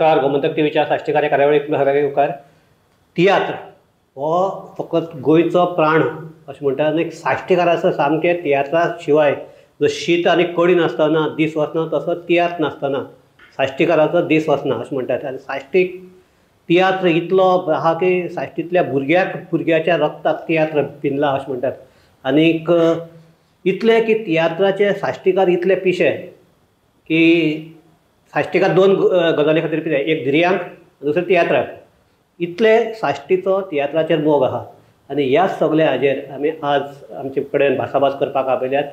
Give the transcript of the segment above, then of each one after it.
नमस्कार. गोमंतक टीव्हीच्या साश्टीकार कार्यावळीक सगळ्यांक येवकार. तियात्र हो फकत गोंयचो प्राण अशें म्हणटा आनी साश्टीकाराचो सामकें तियात्रा शिवाय जो शीत आनी कडी नासतना दीस वचना तसो तियात्र नासतना साश्टीकाराचो दीस वचना अशें म्हणटात. आनी साश्टीक तियात्र इतलो आहा की साश्टींतल्या भुरग्याच्या रगताक तियात्र भिनला अशें म्हणटात. आनीक इतलें की तियात्राचे साश्टीकार इतले पिशे की साश्टीकार दोन गजाली खातीर पिशे, एक धिरयांक दुसरें तियात्राक. इतले साश्टीचो तियात्राचेर मोग आहा. आनी ह्या सगळ्या हाजेर आमी आज आमचे कडेन भासाभास करपाक आपयल्यात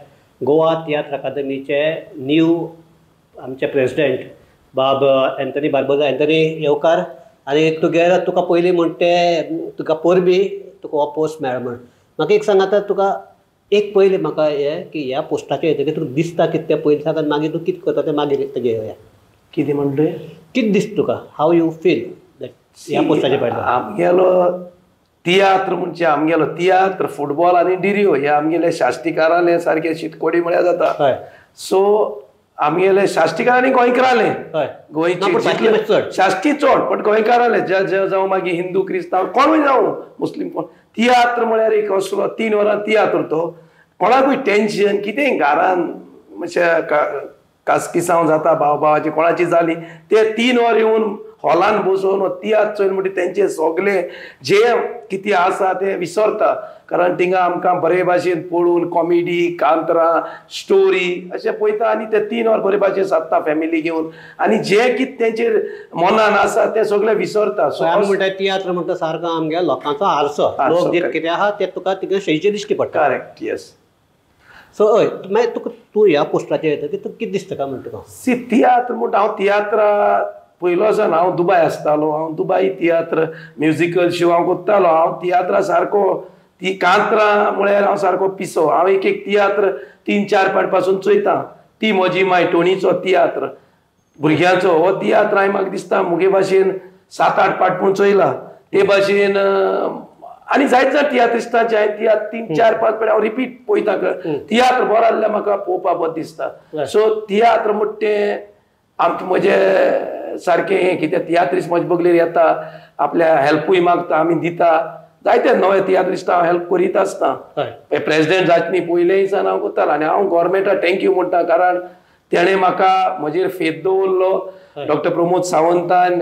गोवा तियात्र अकादमीचे न्यू आमचे प्रेसिडेंट बाब एंथनी बार्बोजा. एंथनी येवकार. आनी तुका पयलीं म्हणटे तुका परबी तुका हो पोस्ट मेळ्ळो म्हण. म्हाका एक सांग, आतां तुका एक पयलीं म्हाका हें की ह्या पोस्टाचेर येतकीर तुका दिसता कितें तें पयलीं सांग आनी मागीर तूं कितें करता तें मागीर तेजें येवया. कितें म्हणटोय कितें दिसता तुका, हाव यू फील दॅट ह्या पोस्टाचेर पळयता? आमगेलो तियात्र म्हणजे आमगेलो तियात्र, फुटबॉल आनी डिरियो हे आमगेले शाश्टीकाराले सारके शीतकोडी म्हळ्यार जाता. सो आमगेले शाश्टीकारांनी गोंयकाराले गोंयची शाश्टी चड पण गोंयकाराले जावं मागीर हिंदू क्रिस्तांव कोणूय जावं मुस्लीम कोण. तियात्र म्हळ्यार एक असलो 3 वरां तियात्र तो कोणाकूय टेन्शन कितेंय घरान मातशें कासकिसांव जाता भावाची कोणाची जाली ते 3 वर येवन हॉलान बसून तियात्र चोयन म्हणटा तेंचे सगळे जे कितें आसा ते विसरता. कारण थिंगा आमकां बरे भाशेन पळोवन कॉमेडी कांतरां स्टोरी अशें पळयता आनी ते 3 वर बरे भाशेन सादता फॅमिली घेवन. आनी जे कितें तेंचेर मनान आसा ते सगळे विसरता. सो आमी म्हणटा तियात्र म्हणटा सारको आमगे लोकांचो आरसो. लोक जे कितें आहा तें तुका तिका शैचे दिश्टी पडटा. करेक्ट. येस. सो हय मागीर तुका तूं ह्या पोस्टाचेर येता की तुका कितें दिसता काय म्हणटा तुका? सी तियात्र म्हणटा हांव तियात्रा पयलो सावन हांव दुबय आसतालो. हांव दुबय तियात्र म्युजिकल शो हांव कोत्तालो. हांव तियात्रा सारको ती कांतरां म्हळ्यार हांव सारको पिसो. हांव एक तियात्र 3-4 फावट पासून चोयता. ती म्हजी मायटोणीचो तियात्र भुरग्यांचो हो तियात्र हांवें म्हाका दिसता मुगे भाशेन 7-8 फावट पूण चोयला. ते भाशेन आनी जायत तियात्रिस्टांचे हांवें तियात्र 3-4-5 फावट हांव रिपीट पळयता. तियात्र बरो जाल्यार म्हाका पळोवपा बरें दिसता. सो तियात्र म्हणटा तें आमचे म्हजे सारकें हें कितें तियात्रिस्ट म्हजे बगलेर येता आपल्या हेल्पूय मागता आमी दिता. जायते नवे तियात्रिस्ट हांव हेल्प करीत आसता. प्रेसिडेंट जातनी पयलें दिसान हांव करतालो आनी हांव गव्हर्मेंटाक थँक्यू म्हणटा. कारण तेणें म्हाका म्हजेर फेथ दवरलो. डॉक्टर प्रमोद सावंतान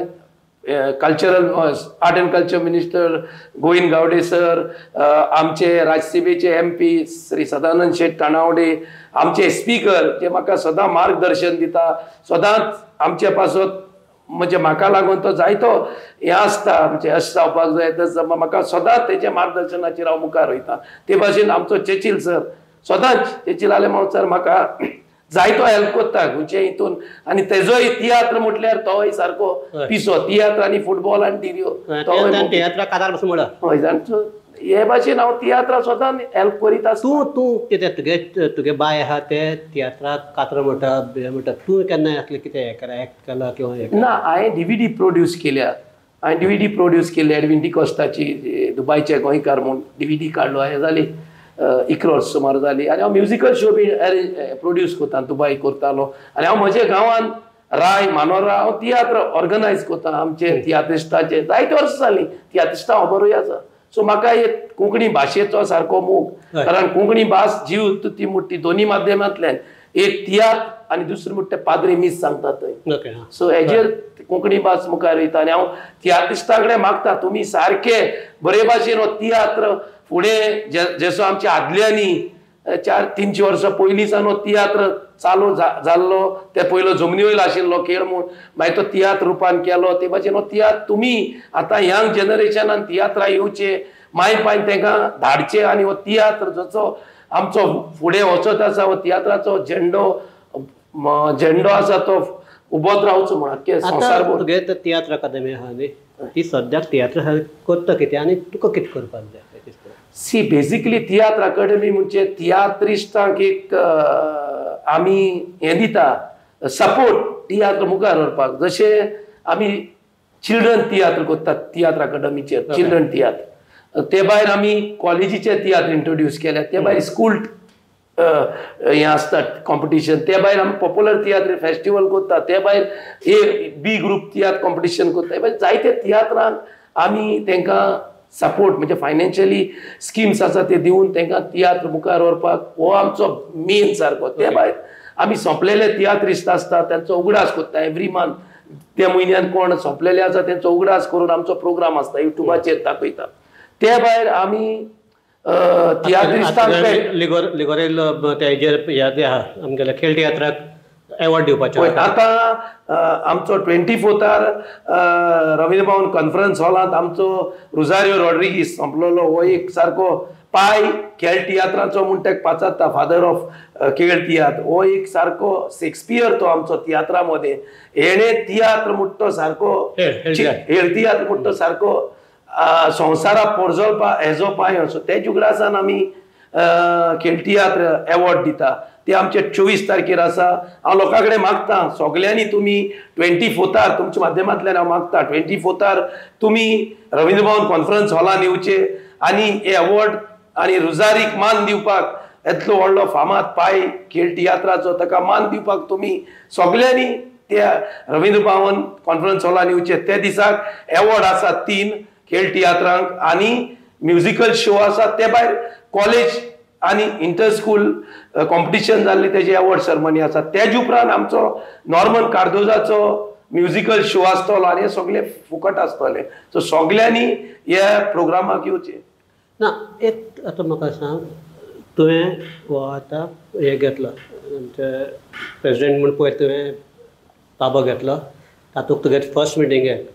cultural art and culture minister Govind Gawade sir, आमचे राज्यसभेचे MP श्री सदानंद शेट तानावडे, आमचे स्पीकर जे म्हाका सदां मार्गदर्शन दिता. सदांच आमचे पासत म्हणजे म्हाका लागून तो जायतो हें आसता आमचें अशें जावपाक जाय तशें म्हाका सदांच तेच्या मार्गदर्शनाचेर हांव मुखार वयता. ते भाशेन आमचो चेचील सर सदांच चेचील आलेमांव सर म्हाका जायतो हेल्प करता गोंयचे हितून. आनी तेजोय तियात्र म्हटल्यार तोय सारको पिसो. तियात्र आनी फुटबॉल आनी डिरियो तियात्राक काजार पसून म्हणा. हय जाणचो हे भाशेन हांव तियात्रा सदां हेल्प करीत आसता. तूं कितें तुगे बाय आहा ते तियात्राक कातर म्हणटा म्हणटा तूं केन्ना असलें कितें हें केलां एक्ट केलां किंवा ना? हांवें DVD प्रोड्यूस केल्या. हांवें DVD प्रोड्यूस केली एडविन डिकोस्टाची दुबयचे गोंयकार म्हूण DVD काडलो. हांवें जाली 1 वर्स सुमार जाली. आनी हांव म्युजिकल शो बी प्रोड्यूस करता दुबय करतालो. आनी हांव म्हज्या गांवांत राय मानोरा हांव तियात्र ऑर्गनायज करता. आमचे तियात्रिस्टाचे जायते वर्सां जालीं तियात्रिस्टां खबरूय आसा. सो म्हाका एक कोंकणी भाशेचो सारको मोग. कारण कोंकणी भास जीव ती मुट्टी दोनी माध्यमांतल्यान एक तियात्र आनी दुसरें म्हणटा पाद्री मीस सांगता थंय. सो हेजेर कोंकणी भास मुखार वयता. आनी हांव तियात्रिस्टां कडेन मागता तुमी सारके बरे भाशेन हो तियात्र फुडें जसो आमच्या आदल्यांनी 400-300 वर्सां पयलीं सावन हो तियात्र चालू जाल्लो. ते पयलो जमनी वयलो आशिल्लो खेळ म्हूण मागीर तो तियात्र रुपान केलो. ते भाशेन हो तियात्र तुमी आतां यंग जनरेशनान तियात्रा येवचे मागीर पाय तांकां धाडचे. आनी हो तियात्र जसो आमचो फुडें वचत आसा हो तियात्राचो झेंडो आसा तो उबोच रावचो म्हणून संवसार. तुगे तियात्र अकादमी आहा न्ही ती सद्याक तियात्र करता कितें आनी तुका कितें करपाक जाय? सी बेसिकली तियात्र अकादमी म्हणजे तियात्रिस्टांक एक आमी हें दिता सपोर्ट तियात्र मुखार व्हरपाक. जशें आमी चिल्ड्रन तियात्र करतात तियात्र अकादमीचेर चिल्ड्रन तियात्र. ते भायर आमी कॉलेजीचे तियात्र इंट्रोड्यूस केल्या. ते भायर स्कूल हें आसता कॉम्पिटिशन, ते भायर आमी पॉप्युलर तियात्र फेस्टिवल करता, ते भायर बी ग्रुप तियात्र कॉम्पिटिशन करता. हे भायर जायते तियात्रांक आमी तांकां सपोर्ट म्हणजे फायनान्शियली स्किम्स आसा ते दिवन तांकां तियात्र मुखार व्हरपाक हो आमचो मेन सारको. ते भायर आमी सोंपलेले तियात्रिस्ट आसता त्यांचो उगडास करता एवरी मंथ. त्या म्हयन्यान कोण सोंपलेले आसा तेंचो उगडास करून आमचो प्रोग्राम आसता युट्यूबाचेर दाखयता. ते भायर आमी तियात्रिस्टांक लिगोरेल हेजेर आमगेल्या खेळ तियात्राक एवॉर्ड दिवपाचे आतां आमचो 24 रवींद्र भवन कॉन्फरन्स हॉलांत आमचो रोझारियो रॉड्रिगीस संपलोलो. हो एक सारको पाय खेळ तियात्राचो म्हूण ताका पाचारता, फादर ऑफ खेळ तियात्र. हो एक सारको शेक्सपियर तो आमचो तियात्रा मध्ये. हेणे तियात्र म्हणटा सारको हेळ तियात्र म्हणटा सारको संवसाराक पोरजोळपा हेजो पांय असो. ते जुगडासान आमी खेळ तियात्र एवॉर्ड दिता. ते आमचे 24 तारखेर आसा. हांव लोकां कडेन मागता सगळ्यांनी तुमी 24 तुमच्या माध्यमांतल्यान हांव मागता 24 तुमी रवींद्र भवन कॉन्फरन्स हॉलान येवचे आनी हे अवॉर्ड आनी रुजारीक मान दिवपाक, येतलो व्हडलो फामाद पाय खेळ तियात्राचो ताका मान दिवपाक तुमी सगळ्यांनी त्या रवींद्र भवन कॉन्फरन्स हॉलान येवचे. ते दिसाक एवॉर्ड आसा 3 खेळ तियात्रांक आनी म्युजिकल शो आसा. ते भायर कॉलेज आनी इंटर स्कूल कॉम्पिटिशन जाल्ली तेजी अवॉर्ड सेरेमनी आसा. तेज उपरांत आमचो नॉर्मन कार्दोजाचो म्युजिकल शो आसतलो आनी हे सगळे फुकट आसतले. सो सगळ्यांनी ह्या प्रोग्रामाक येवचे. ना एक आतां म्हाका सांग, तुवें हो आतां हे घेतलो आमचे प्रेसिडेंट म्हूण पळय तुवें ताबो घेतलो, तातूंत तुगे फर्स्ट मिटिंगेक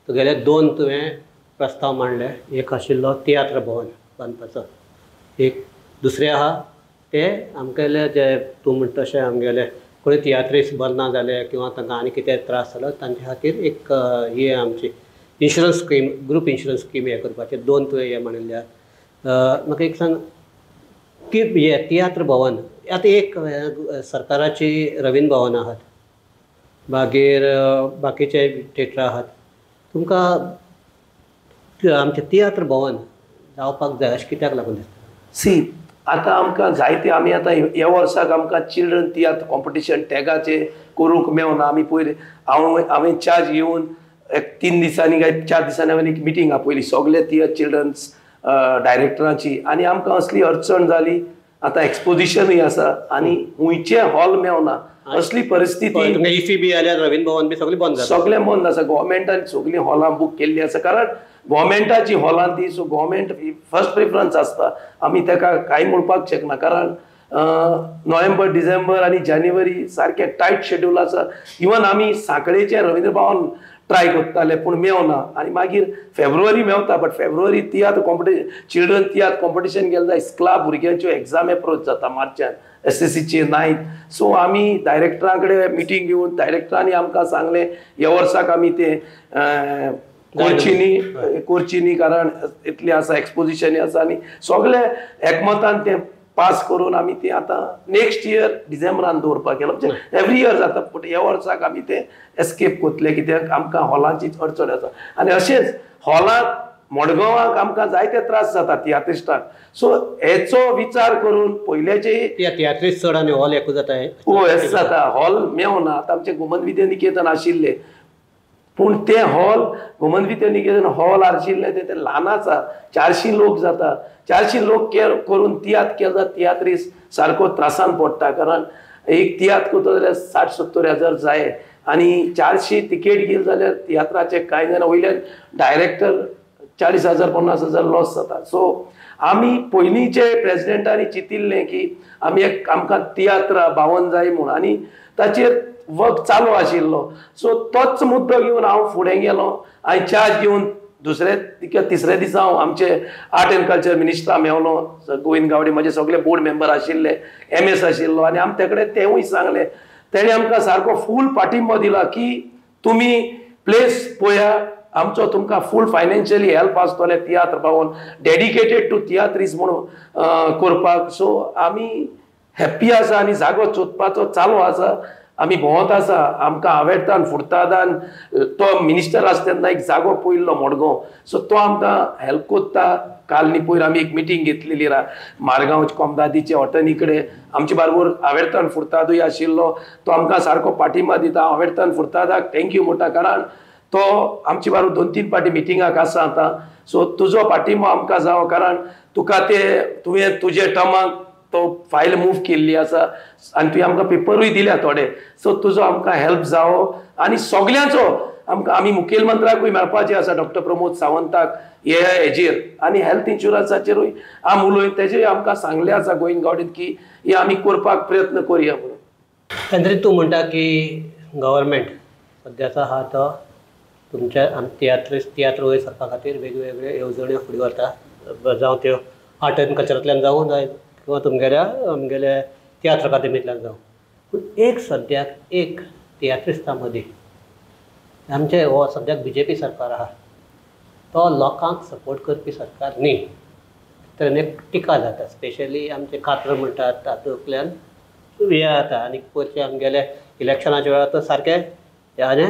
तुगेले 2 तुवें प्रस्ताव मांडले. एक आशिल्लो तियात्र भवन बांदपाचो, एक दुसरें आहा ते आमगेले जे तूं म्हणटा तशें आमगेले कोणी तियात्रिस्ट बरे ना जाले किंवा तांकां आनी कितें त्रास जालो तांचे खातीर एक ही आमची insurance scheme, group insurance scheme हे करपाचे 2 तुवें हे मांडिल्ल्या. म्हाका एक सांग की हे तियात्र भवन आतां एक सरकाराची रवींद्र भवन आहात, मागीर बाकीचे थिएटरां आहात. तुमकां आमचें तियात्र भवन जावपाक जाय अशें कित्याक लागून दिसता? सी आतां आमकां जायते आमी आतां ह्या वर्साक आमकां चिल्ड्रन तियात्र कॉम्पिटिशन टॅगाचे करूंक मेळना. आमी पयलीं हांवें चार्ज घेवन एक 3 दिसांनी काय 4 दिसांनी हांवें एक मिटींग आहा पयलीं सगळे तियात्र चिल्ड्रन्स डायरेक्टरांची, आनी आमकां असली अडचण जाली. आतां एक्सपोजिशनूय आसा आनी हुंयचे हॉल मेळना. असली परिस्थिती इफी बी जाल्यार रवींद्र भवन बी सगळें बंद जाता. सगळें बंद आसा. गव्हर्मेंटान सगळीं हॉलां बूक केल्लीं आसा कारण गव्हर्मेंटाची हॉलां ती. सो गव्हर्मेंट फर्स्ट प्रिफरन्स आसता. आमी ताका कांय म्हणपाक शकना कारण नोव्हेंबर, डिसेंबर आनी जानेवारी सारकें टायट शेड्यूल आसा. इवन आमी सांखळेचें रवींद्र भवन ट्राय करताले पूण मेळना आनी मागीर फेब्रुवारी मेळता. But February tiatr competition, children tiatr competition गेलें जाल्यार इस्कला भुरग्यांच्यो एग्जाम एप्रोच जाता मार्चान, SSCचे 9th. सो आमी डायरेक्टरां कडेन मिटींग घेवन डायरेक्टरांनी आमकां सांगलें ह्या वर्साक आमी ते करची न्ही कारण इतली आसा एक्सपोजिशन आसा आनी सगळे एकमतान ते पास करून आमी ते आतां नेक्स्ट इयर डिसेंबरान दवरपाक केलो. म्हणजे एवरी इयर जाता पूण ह्या वर्साक आमी ते एस्केप करतले कित्याक आमकां हॉलांचीच अडचण आसा. आनी अशेंच हॉलांत मडगांवाक आमकां जायते त्रास जाता तियात्रिस्टांक. सो हेचो विचार करून पयलेचे तियात्रिस्ट चड आनी हॉल एकूच जाता. हय जाता. हॉल मेळना. आतां आमचे गोमंत विद्या निकेतन आशिल्ले पूण ते हॉल गोमंत विद्या निकेतन हॉल आशिल्ले ते ल्हान आसा. 400 लोक जाता. 400 लोक करून तियात्र केलो तियात्रिस्ट सारको त्रासान पडटा कारण एक तियात्र करता जाल्यार 60-70 हजार जाय आनी 400 तिकेट गेली जाल्यार तियात्राचे कांय जाणां वयल्यान डायरेक्टर 40,000 50,000 लॉस जाता. सो आमी पयलींचे प्रेसिडेंटांनी चिंतिल्लें की आमी एक आमकां तियात्र भवन जाय म्हूण आनी ताचेर वर्क चालू आशिल्लो. सो तोच मुद्दो घेवन हांव फुडें गेलो. हांवें चार्ज घेवन तिसरे दिसा हांव आमचे आर्ट एंड कल्चर मिनिस्टरा मेवलो. गोविंद गावडे म्हजे सगळे बोर्ड मेंबर आशिल्ले, MS आशिल्लो आनी आमी ते कडेन तेवूय सांगलें. तेणें आमकां सारको फूल पाठिंबो दिला की तुमी प्लेस पळया, आमचो तुमकां फूल फायनान्शियली हेल्प आसतले तियात्र भवन डेडिकेटेड टू तियात्रिस्ट म्हणून करपाक. सो आमी हॅप्पी आसा आनी जागो सोदपाचो चालू आसा आमी भोंवत आसा आमकां आवेडटान फुडटादान तो मिनिस्टर आसा तेन्ना एक जागो पयल्लो मडगांव सो तो आमकां हेल्प कोत्ता काल न्ही पयर आमी एक मिटींग घेतलेली मारगांव कोमदादीचे हॉटनी कडेन आमचे बरोबर आवेडटान फुडतादूय आशिल्लो तो आमकां सारको पाठिंबा दिता आवेडटान फुडतादाक थँक्यू म्हणटा कारण तो आमचे बरोबर 2-3 पाटी मिटिंगाक आसा आतां सो तुजो पाठिंबो आमकां जावो कारण तुका ते तुवें तुजे टर्माक तो फायल मूव केल्ली आसा आनी तुवें आमकां पेपरूय दिल्या थोडे सो तुजो आमकां हेल्प जावो आनी सगल्यांचो आमकां आमी मुखेलमंत्र्याकूय मेळपाचे आसा डॉक्टर प्रमोद सावंताक हेजेर आनी हेल्थ इन्शुरन्साचेरूय आम उलय तेजेय आमकां सांगलें आसा गोंयन गॉवर्नमेंट की हे आमी करपाक प्रयत्न करुया म्हणून. तंत्री तूं म्हणटा की गव्हर्मेंट सद्याचो आहा तो तुमच्या तियात्र वयर सरपा खातीर वेगवेगळे येवजण्यो फुडें व्हरता जावं त्यो आर्ट एंड कल्चरांतल्यान जावं जाय किंवा आमगेल्या तियात्र अकादेमींतल्यान जावं पूण एक सद्याक एक तियात्रिस्टां मदीं आमचे हो सद्याक BJP सरकार आहा तो लोकांक सपोर्ट करपी सरकार न्ही तरेन एक टिका जाता स्पेशली आमचे कात्र म्हणटात तातूंतल्यान हे जाता आनी पयलीं आमगेले इलेक्शनाच्या वेळार तर सारकें ह्याने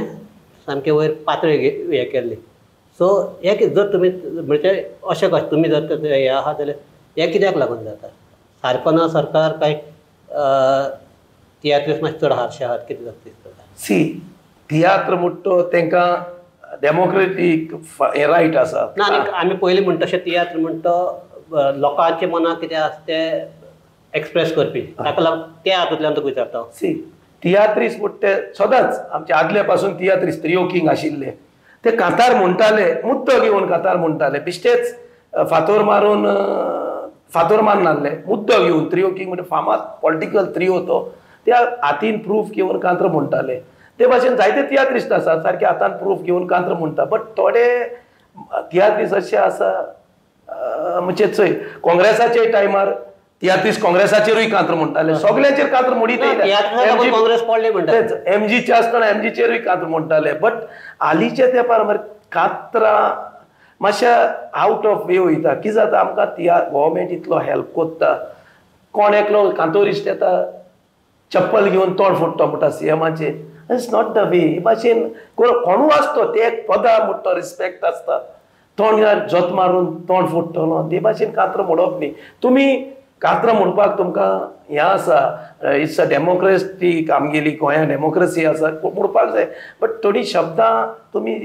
सामकें वयर पातळी हे केल्ली सो हे जर तुमी म्हणजे अशें कशें तुमी जर हे आहा जाल्यार हे कित्याक लागून जाता सारको ना सरकार काय तियात्रीस मातशे चड हारशे आहात कितें जाता दिसता सी तियात्र म्हणटा तांकां डेमोक्रेटीक हे रायट आसा ना आनी आमी पयलीं म्हणटा तशें तियात्र म्हणटा लोकांचे मनाक कितें आसा तें एक्सप्रेस करपी ताका लागून त्या हातूंतल्यान तुका विचारता सी तियात्रीस म्हणटा ते सदांच आमचे आदले पासून तियात्रीस त्रियो किंग आशिल्ले ते कांतार म्हणटाले मुद्दो घेवन कांतार म्हणटाले बिश्टेच फातोर मारून नासले मुद्दो घेवन त्रियो किंग म्हणजे फामाद पॉलिटिकल त्रियो तो त्या हातीन प्रूफ घेवन कांत्र म्हणटाले ते भाशेन जायते तियात्रिस्ट आसा सारके हातान प्रूफ घेवन कांत्र म्हणटा बट थोडे तियात्रीस अशे आसा म्हणजे चोय काँग्रेसाच्या टायमार तियात्रीस काँग्रेसाचेरूय कांत्र म्हणटाले सगळ्यांचेर कांत्र म्हणीत काँग्रेस पडले म्हणटात MGचे आसतना MGचेरूय कांत्र म्हणटाले बट हालींच्या तेंपार मरे कांत्रां मातशा आवट ऑफ वे वयता कितें जाता आमकां गव्हर्मेंट इतलो हेल्प कोत्ता कोण एकलो कांतोरिस्ट येता चप्पल घेवन तोंड फोडटा म्हणटा CMाचे इट्स नॉट द वे हे भाशेन कोणूय आसतो ते एक पदां म्हणटा रिस्पेक्ट आसता तोंड जोत मारून तोंड फोडटलो ते भाशेन कांत्र म्हणप न्ही तुमी कांत्र म्हणपाक तुमकां हें आसा इट्स अ डेमोक्रेटीक आमगेली गोंयांत डेमोक्रेसी आसा म्हणपाक जाय बट थोडी शब्दां तुमी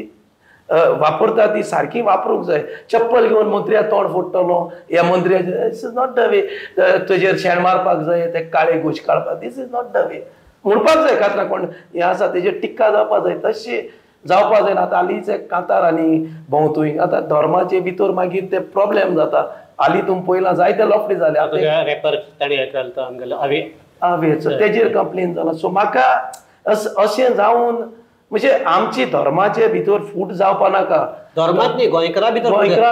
वापरता ती सारकी वापरूंक जाय चप्पल घेवन मंत्र्या तोंड फोडटलो ह्या मंत्र्याचे it's is not the way तेजेर शेण मारपाक जाय ते काळे घोश काडपाक this is not the way म्हणपाक जाय कांतरां कोण हें आसा तेजेर टिक्का जावपाक जाय तशें जावपाक जायना आतां हालींच कांतार आनी भोंवतूय आतां धर्माचे भितर मागीर ते प्रॉब्लेम जाता हालीं तुमी पयलां जायते लफडे जाले तेजेर कंप्लेन जाला सो म्हाका अशें जावन म्हणजे आमची धर्माचे भितर फूट जावपा नाका धर्मात न्ही गोंयकारां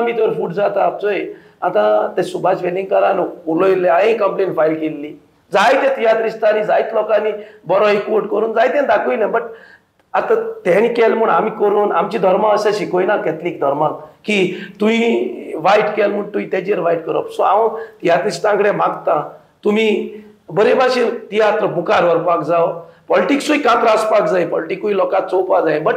भितर फूट जाता चोय आतां ते सुभाष वेलिंगकारान उलयले हांवें कंप्लेन फायल केल्ली जायते तियात्रिस्टांनी जायते लोकांनी बरो एकवट करून जायते दाखयलें बट आतां तेणी केलें म्हूण आमी करून आमची धर्म अशें शिकयना कॅथलीक धर्माक की तुवें वायट केलें म्हूण तुवें तेजेर वायट करप सो हांव तियात्रिस्टां कडेन मागतां तुमी बरे भाशेन तियात्र मुखार व्हरपाक जावं पॉलिटिक्सूय कांत्र आसपाक जाय पॉलिटिकूय लोकांक चोवपाक जाय बट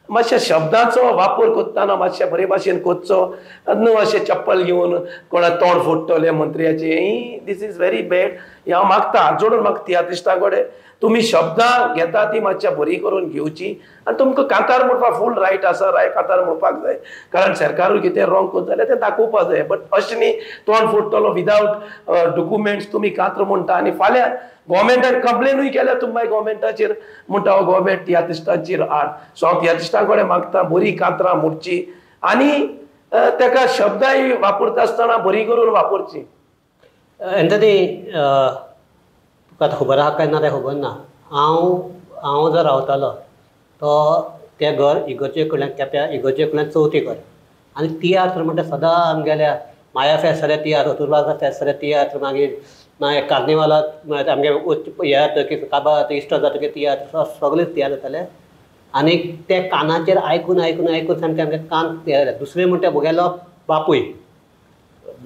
मातशे शब्दांचो वापर करतना मातशे बरे भाशेन करचो न्हू अशें चप्पल घेवन कोणा तोंड फोडटले मंत्र्याचे दीस इज व्हेरी बॅड हें हांव मागता हात जोडून मागता तियात्रिस्टां कडेन तुमी शब्दां घेता ती मातशें बरी करून घेवची आनी तुमकां कांतार म्हणपाक फूल रायट आसा कांतार म्हणपाक जाय कारण सरकारूय कितें रॉंग करता जाल्यार तें दाखोवपाक जाय बट अशें न्ही तोंड फोडटलो विदावट डॉक्युमेंट्स तुमी कांत्र म्हणटा आनी फाल्यां गव्हर्मेंटान कंप्लेनूय केल्या तुमी मागीर गव्हर्मेंटाचेर म्हणटा हो गव्हर्मेंट तियात्रिस्टांचेर हाड सो हांव तियात्रिस्टां कडेन मागता बरी कांत्रां म्हणची आनी ताका शब्दाय वापरता आसतना बरी करून वापरची. एन्थनी तुका आतां खबर आहा काय ना तें खबर ना हांव जर रावतालो तो तें घर इगर्जे कडल्यान केप्या इगर्जे कडल्यान चवथी घर आनी तियात्र म्हणटा सदां आमगेल्या माया फेस्त जाल्यार तियात्र अतुर्बाचा फेस्त जाल्यार तियात्र मागीर कार्निवालाक आमगे हे जातकीर काबार जातकीर इश्ट जातकीर तियात्र सगळेच तियात्र जाताले आनी ते कानाचेर आयकून आयकून आयकून सामकें आमगे कान हे जाले दुसरें म्हणटा भुगेलो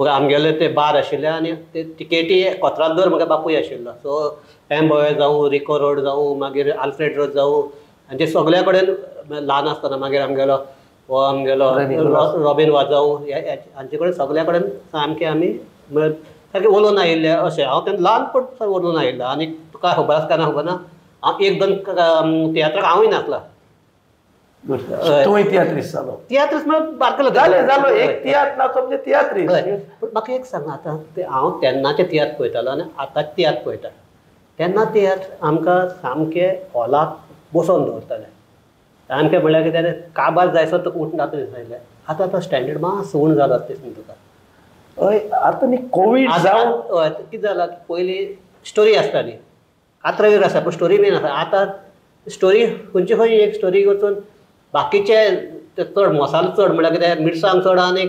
आमगेले ते बार आशिल्ले आनी ते तिकेटी कोत्रादर म्हाका बापूय आशिल्लो. सो एम्बॉय जावं, रिको रोड जावं, मागीर आल्फ्रेड रोड जावं, आनी ते सगळ्या कडेन ल्हान आसतना मागीर आमगेलो हो आमगेलो रॉबिन वाजावं हांचे कडेन सगळ्या कडेन सामके आमी सारके उलोवन आयिल्ले अशें. हांव तेन्ना ल्हानपण उलोवन आयिल्लो. आनी तुका खबर आसा काय ना खबर ना, हांव एक दोन तियात्राक हांवूय नाचला. तूंय तियात्रीस्ट जालो. तियात्रीस्ट म्हळ्यार बारकेलो जालो एक तियात्र नाचप म्हणजे तियात्रीस्ट. पूण म्हाका एक सांग, आतां ते हांव तेन्नाचे तियात्र पळयतालो आनी आतांचे तियात्र पळयता. तेन्ना तियात्र आमकां सामके हॉलाक बसोवन दवरताले. सामकें म्हळ्यार कितें काबार जायसर तुका उठून नाचून दिसतालें. आतां तो स्टँडर्ड मातसो उणो जालो दिसता तुका. हय आतां न्ही कोवीड जावन हय कितें जाला की पयलीं स्टोरी आसताली, कात्रवीर आसा पूण स्टोरी बीन आसा. आतां स्टोरी खंयची खंय एक स्टोरी वचून बाकीचे चड मसालो चड म्हळ्यार कितें मिरसांग चड आनी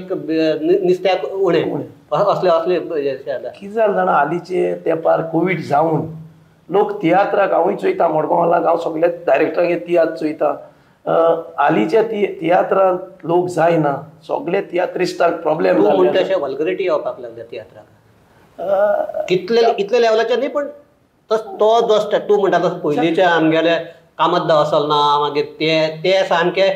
नुस्त्याक उणें असले जाला. कितें जालें जाणा, हालींचे तेंपार कोवीड जावन लोक तियात्राक हांवूय चोयता, मडगांवांक हांव सगळे डायरेक्टरांगे तियात्र चोयता. हालींच्या तियात्रांत लोक जायना, सगळे तियात्रिस्टांक प्रॉब्लेम म्हणटा अशें वल्गरिटी येवपाक लागल्या तियात्राक. इतले लेवलाचें न्ही, पूण तो जो तूं म्हणटा तसो पयलींचे आमगेले कामत वसल ना, मागीर ते सामके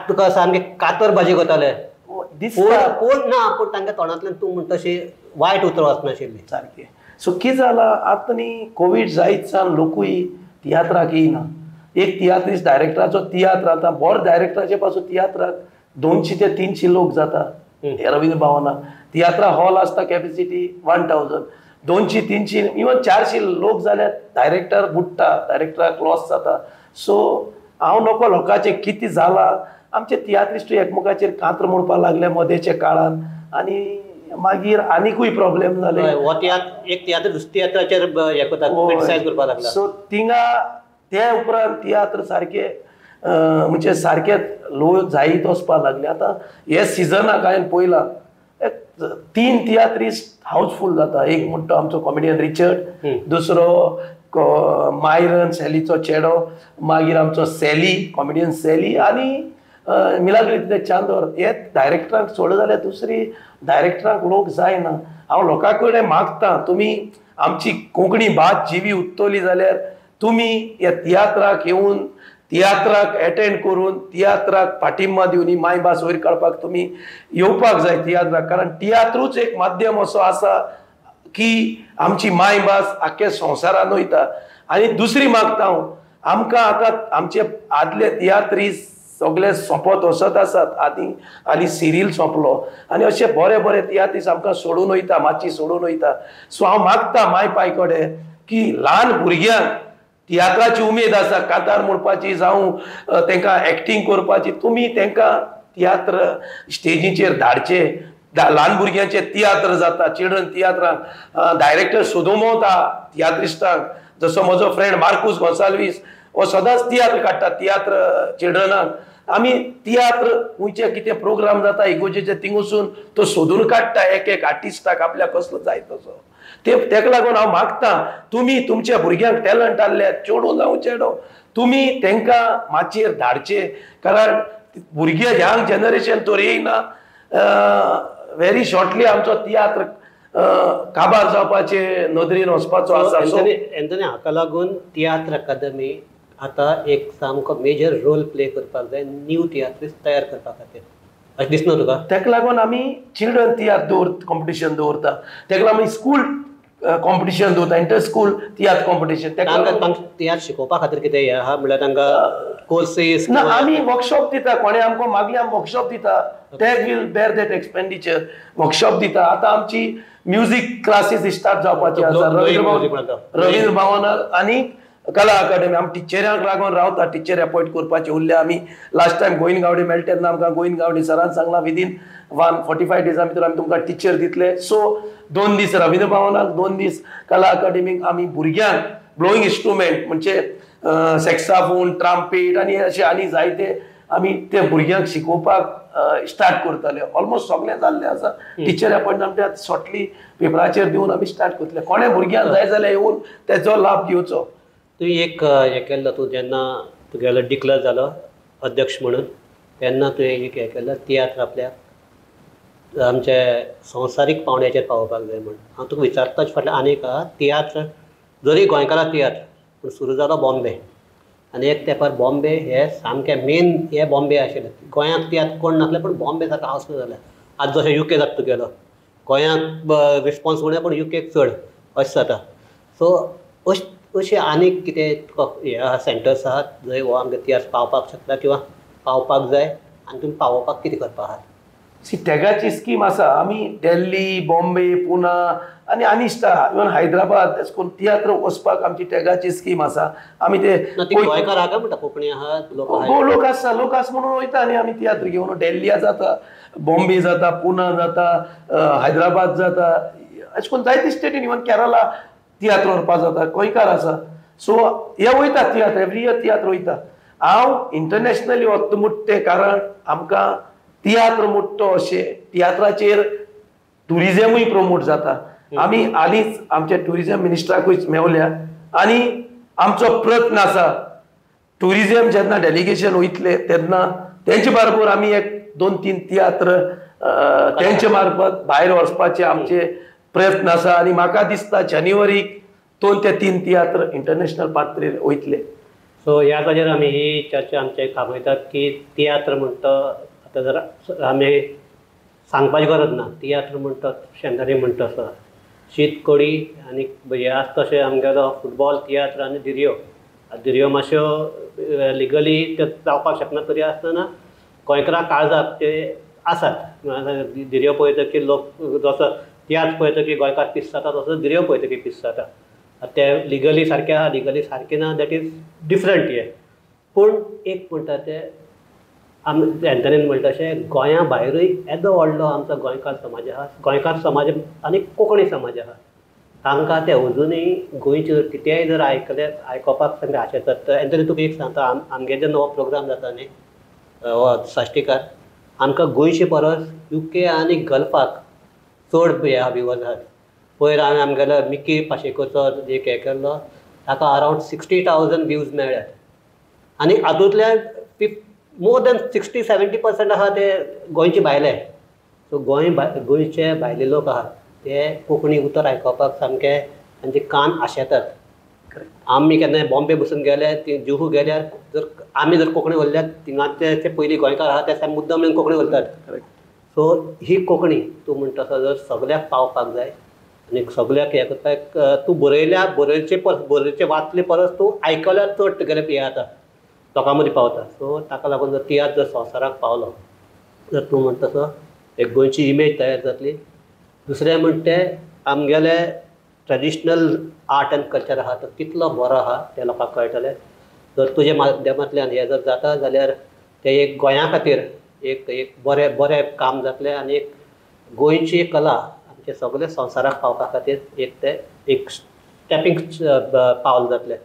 तुका सामके कातर भाजी करताले पूण ना, पूण तांच्या तोंडांतल्यान तूं म्हणटा तशी वायट उतरां वचनाशिल्ली सारकें. सो कितें जाला आतां न्ही कोवीड जायत सावन लोकूय तियात्राक येयना. एक तियात्रिस्ट डायरेक्टराचो तियात्र आतां बरो डायरेक्टराचे पासून तियात्राक 200 ते 300 लोक जाता. रवींद्र भवनाक तियात्रा हॉल आसता कॅपेसिटी 1000, 200, 300 इवन 400 लोक जाल्यार डायरेक्टर बुडटा, डायरेक्टराक लॉस जाता. सो हांव नको लोकांचें कितें जालां, आमचे तियात्रिस्टूय एकमेकाचेर कांतर म्हणपाक लागले मदेच्या काळान आनी मागीर आनीकूय प्रॉब्लेम जाले. एक तियात्र दुसऱ्या तियात्राचेर हें करता, क्रिटिसायज करपाक लागला. सो थिंगा ते उपरांत तियात्र सारके म्हणजे सारके लो जायत वचपाक लागले. आतां हे सिजनाक हांवें पळयलां 3 तियात्रिस्ट हावसफूल जाता. एक म्हणटा आमचो कॉमेडियन रिचर्ड, दुसरो मायरन सॅलीचो चेडो, मागीर आमचो सॅली कॉमेडियन सॅली आनी मिलाग्रिती चांदोर. हे डायरेक्टरांक सोड जाल्यार दुसरी डायरेक्टरांक लोक जायना. हांव लोकां कडेन मागता, तुमी आमची कोंकणी भास जिवी उत्तोली जाल्यार तुमी ह्या तियात्राक येवन तियात्राक एटेंड करून तियात्राक पाठिंबा दिवन ही मायभास वयर काडपाक तुमी येवपाक जाय तियात्राक. कारण तियात्रूच एक माध्यम असो आसा की आमची मायभास आख्या संवसारान वयता. आनी दुसरी मागता हांव, आमकां आतां आमचे आदले तियात्रीस सगळे सोंपत वचत आसात. आनी सिरीयल सोंपलो आनी अशे बरे बरे तियात्रीस आमकां सोडून वयता, मातशी सोडून वयता. सो हांव मागता माय पाय कडेन की ल्हान भुरग्यांक तियात्राची उमेद आसा, कांतार म्हणपाची जावं तांकां एक्टींग करपाची, तुमी तांकां तियात्र स्टेजीचेर धाडचे. ल्हान भुरग्यांचे तियात्र जाता, चिल्ड्रन तियात्रांक डायरेक्टर सोदोमवता तियात्रिस्टांक. जसो म्हजो फ्रेंड मार्कूस गोन्साल्वीस हो सदांच तियात्र काडटा, तियात्र चिल्ड्रनाक. आमी तियात्र खंयचे कितें प्रोग्राम जाता इगोजेचे थिंग वचून तो सोदून काडटा एक एक आर्टिस्टाक आपल्याक कसलो जाय तसो. तेका लागून हांव मागता, तुमी तुमच्या भुरग्यांक टॅलंट आहले चेडूं जावं चेडो, तुमी तांकां माचयेर धाडचे. कारण भुरगे यंग जनरेशन तर येयना, व्हेरी शॉर्टली आमचो तियात्र काबार जावपाचे नदरेन वचपाचो आसा. एंथनी हाका लागून तियात्र अकादमी आतां एक सामको मेजर रोल प्ले करपाक जाय न्यू तियात्रिस्ट तयार करपा खातीर, अशें दिसना तुका? तेका लागून आमी चिल्ड्रन तियात्र कॉम्पिटिशन दवरता. तेका लागून स्कूल कॉम्पिटिशन दवरता, इंटर स्कूल तियात्र कॉम्पिटिशन. तांकां तियात्र शिकोवपा खातीर कितें हें आहा म्हळ्यार तांकां कोर्सीस ना, आमी वर्कशॉप दिता. कोणे आमकां मागली आमी वर्कशॉप दिता. ते will bear that expenditure. Workshop दिता. आतां आमची म्युजीक क्लासीस स्टार्ट जावपाची आसा रवींद्र भवनाक आनी कला अकादमी. आमी टिचरांक लागून रावता, टिचर अपॉयंट करपाचे उरले. आमी लास्ट टायम गोविंद गावडे मेळटा तेन्ना आमकां गोविंद गावडे सरान सांगलां विदीन 145 डेजा भितर आमी तुमकां टिचर दितले. सो 2 दीस रवींद्र भवनाक, 2 दीस कला अकादमीक आमी भुरग्यांक ब्लोईंग इंस्ट्रुमेंट म्हणजे सॅक्साफोन, ट्राम्पेट आनी अशे आनी जायते आमी ते भुरग्यांक शिकोवपाक स्टार्ट करतले. ऑलमोस्ट सगळें जाल्लें आसा. टिचर अपॉयंट आमी शॉर्टली पेपराचेर दिवन आमी स्टार्ट करतले. कोणे भुरग्यांक जाय जाल्यार येवन तेचो लाभ घेवचो. तुवें एक हें केल्लो, तूं जेन्ना तुगेलो डिक्लेअर जालो अध्यक्ष म्हणून तेन्ना तुवें एक हें केल्लो तियात्र आपल्याक आमचे संवसारीक पावंड्याचेर पावोवपाक जाय म्हण हांव तुका विचारताच फाटल्यान आनीक तियात्र जरी गोंयकारां तियात्र पूण सुरू जालो बॉम्बे आनी एक तेंपार बॉम्बे हे सामकें मेन हे बॉम्बे आशिल्लें गोंयांत तियात्र कोण नासलें पूण बॉम्बे सारको हावसफूल जालें आज जशें UK जाता तुगेलो गोंयांत रिस्पॉन्स उणें पूण UKक चड अशें जाता सो अशें आनीक कितें तुका हे आहा सेंटर्स आहात जंय हो आमगे तियात्र पावपाक शकता किंवा पावपाक जाय आनी तुमी पावोवपाक कितें करपा आहात टॅगाची स्कीम आसा आमी दिल्ली बॉम्बे पुना आनी अनिश्टा इवन हैदराबाद तेश कोन्न तियात्र वचपाक आमची टॅगाची स्कीम आसा आमी ते गोंयकार आहा काय म्हणटा कोंकणी आहात लोक लोक आसा म्हणून वयता आनी आमी तियात्र घेवन दिल्ली जाता बॉम्बे जाता पुना जाता हैदराबाद जाता अशें करून जायती स्टेटीन इवन केरला तियात्र व्हरपा जाता गोंयकार आसा सो हे वयता तियात्र एवरी इयर तियात्र वयता हांव इंटरनॅशनली वता मुट्टे कारण आमकां तियात्र मोठो अशें तियात्राचेर टुरिजमूय प्रमोट जाता आमी हालींच आमच्या टुरिजम मिनिस्टराकूय मेवल्या आनी आमचो प्रयत्न आसा टुरिजम जेन्ना डेलिगेशन वयतले तेन्ना तेंचे बरोबर आमी एक 2-3 तियात्र तेंचे मार्फत भायर वचपाचे आमचे प्रयत्न आसा आनी म्हाका दिसता जानेवारीक 2 ते 3 तियात्र इंटरनॅशनल पातळीर वयतले सो ह्या जाग्यार आमी ही चर्चा आमचे थांबयतात की तियात्र म्हणटा आतां जर आमी सांगपाची गरज ना तियात्र म्हणटा शेंदरी म्हणटा तसो शीत कडी आनी हे आसता तशें आमगेलो फुटबॉल तियात्र आनी दिरयो मातश्यो लिगली त्यो जावपाक शकना तरी आसतना गोंयकारां काळजाक ते आसात दिरयो पळयतकीर लोक जसो तियात्र पळयतकीर गोंयकार पिस जाता तसो दिरयो पळयतकीर पिस जाता ते लिगली सारकें आहा लिगली सारकें ना दॅट इज डिफरंट हे पूण एक म्हणटा ते एंथनीन म्हणटा तशें गोंया भायरूय येदो व्हडलो आमचो गोंयकार समाज आहा गोंयकार समाज आनी कोंकणी समाज आहा तांकां ते अजुनूय गोंयचे जर कितेंय जर आयकोपाक सामकें आशेतात एंथनी तुका एक सांगता आमगे जे नवो प्रोग्राम जाता न्ही हो साश्टीकार आमकां गोंयचे परस UK आनी गल्फाक चड हे व्ह्यूवर्स आहात पयर हांवें आमगेलो मिकी पाशेकोचो एक हे केल्लो ताका अरावंड 60,000 व्ह्यूज मेळ्ळ्यात आनी हातूंतल्यान मोर दॅन 60-70% आहा ते गोंयचे भायले सो गोंयचे भायले लोक आहात ते कोंकणी उतर आयकोपाक सामके तांचे कान आशेतात आमी केन्नाय बॉम्बे बसून गेले ती जुहू गेल्यार जर आमी जर कोंकणी उलयल्यार थिंगाचे ते पयलीं गोंयकार आहा ते मुद्दम म्हणून कोंकणी उलयतात सो ही कोंकणी तूं म्हणटा तसो जर सगळ्याक पावपाक जाय आनी सगळ्याक हे करपाक तूं बरयचे वाचले परस तूं आयकल्यार चड तुगेले हे जाता लोकां मदीं पावता सो ताका लागून जर तियात्र जर संवसाराक पावलो जर तूं म्हणटा तसो एक गोंयची इमेज तयार जातली दुसरें म्हणटा तें आमगेले ट्रेडिशनल आर्ट एंड कल्चर आहा तो कितलो बरो आहा तें लोकांक कळटलें जर तुजे माध्यमांतल्यान हें जर जाता जाल्यार तें एक गोंया खातीर एक बरें काम जातलें आनी एक गोंयची कला आमचे सगळे संवसाराक पावपा खातीर एक स्टेपींग पावल जातलें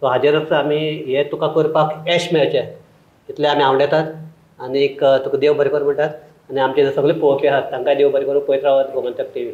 सो हाजेरच आमी हे तुका करपाक यश मेळचें इतलें आमी आवडटात आनीक तुका देव बरें कर म्हणटात आनी आमचे जे सगळे पळोवपी आहात तांकांय देव बरें करूं पळयत रावात गोमंतक TV